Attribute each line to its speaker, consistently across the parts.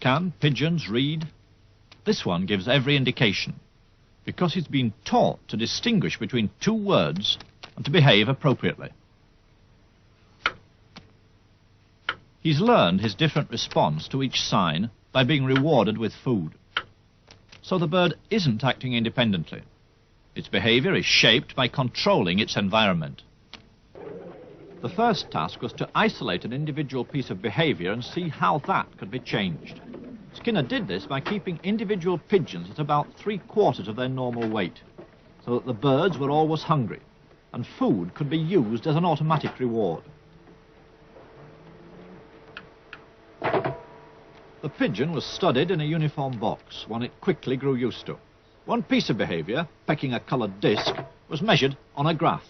Speaker 1: Can pigeons read? This one gives every indication, because he's been taught to distinguish between two words and to behave appropriately. He's learned his different response to each sign by being rewarded with food. So the bird isn't acting independently. Its behavior is shaped by controlling its environment. The first task was to isolate an individual piece of behavior and see how that could be changed. Skinner did this by keeping individual pigeons at about 3/4 of their normal weight, so that the birds were always hungry, and food could be used as an automatic reward. The pigeon was studied in a uniform box, one it quickly grew used to. One piece of behavior, pecking a coloured disc, was measured on a graph.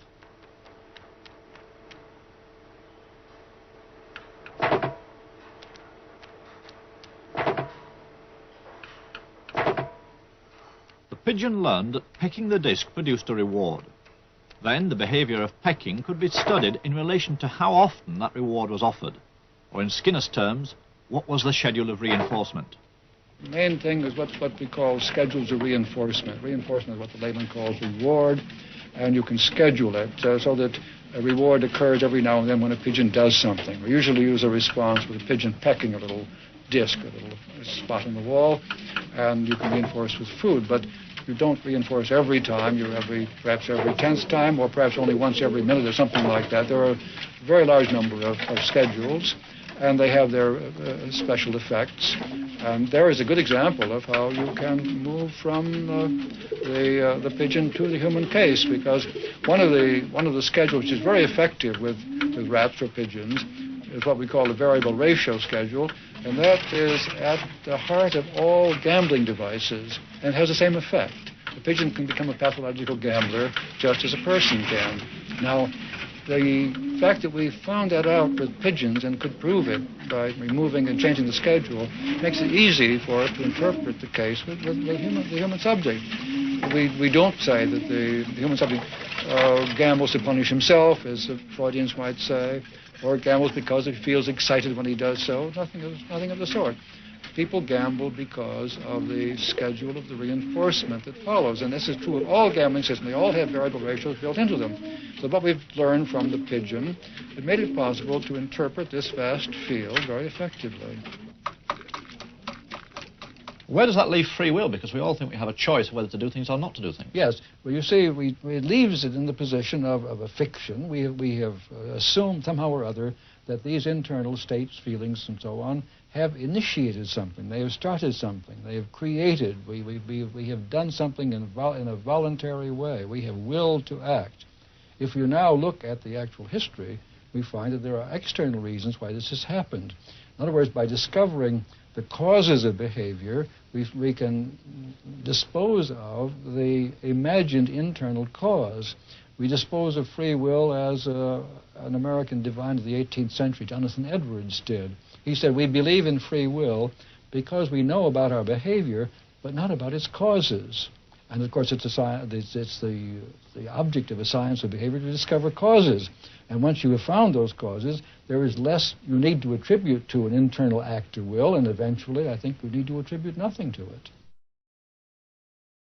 Speaker 1: The pigeon learned that pecking the disc produced a reward. Then the behavior of pecking could be studied in relation to how often that reward was offered, or in Skinner's terms, what was the schedule of reinforcement.
Speaker 2: The main thing is what we call schedules of reinforcement. Reinforcement is what the layman calls reward, and you can schedule it so that a reward occurs every now and then when a pigeon does something. We usually use a response with a pigeon pecking a little disc, a little spot on the wall, and you can reinforce with food, but you don't reinforce every time. Perhaps every 10th time, or perhaps only once every minute or something like that. There are a very large number of schedules, and they have their special effects. And there is a good example of how you can move from the pigeon to the human case, because one of the schedules which is very effective with rats or pigeons is what we call the variable ratio schedule, and that is at the heart of all gambling devices, and has the same effect. The pigeon can become a pathological gambler just as a person can. Now, the fact that we found that out with pigeons and could prove it by removing and changing the schedule makes it easy for us to interpret the case with the human subject. We don't say that the human subject gambles to punish himself, as the Freudians might say, or gambles because he feels excited when he does so. Nothing of the sort. People gamble because of the schedule of the reinforcement that follows, and this is true of all gambling systems. They all have variable ratios built into them. So what we've learned from the pigeon, it made it possible to interpret this vast field very effectively.
Speaker 1: Where does that leave free will? Because we all think we have a choice whether to do things or not to do things.
Speaker 2: Yes. Well, you see, it leaves it in the position of a fiction. We have assumed somehow or other that these internal states, feelings, and so on, have initiated something. They have started something. They have created. We have done something in a voluntary way. We have willed to act. If you now look at the actual history, we find that there are external reasons why this has happened. In other words, by discovering the causes of behavior, we can dispose of the imagined internal cause. We dispose of free will as an American divine of the 18th century, Jonathan Edwards, did. He said, we believe in free will because we know about our behavior, but not about its causes. And of course, it's the object of a science of behavior to discover causes. And once you have found those causes, there is less you need to attribute to an internal act or will, and eventually, I think, you need to attribute nothing to it.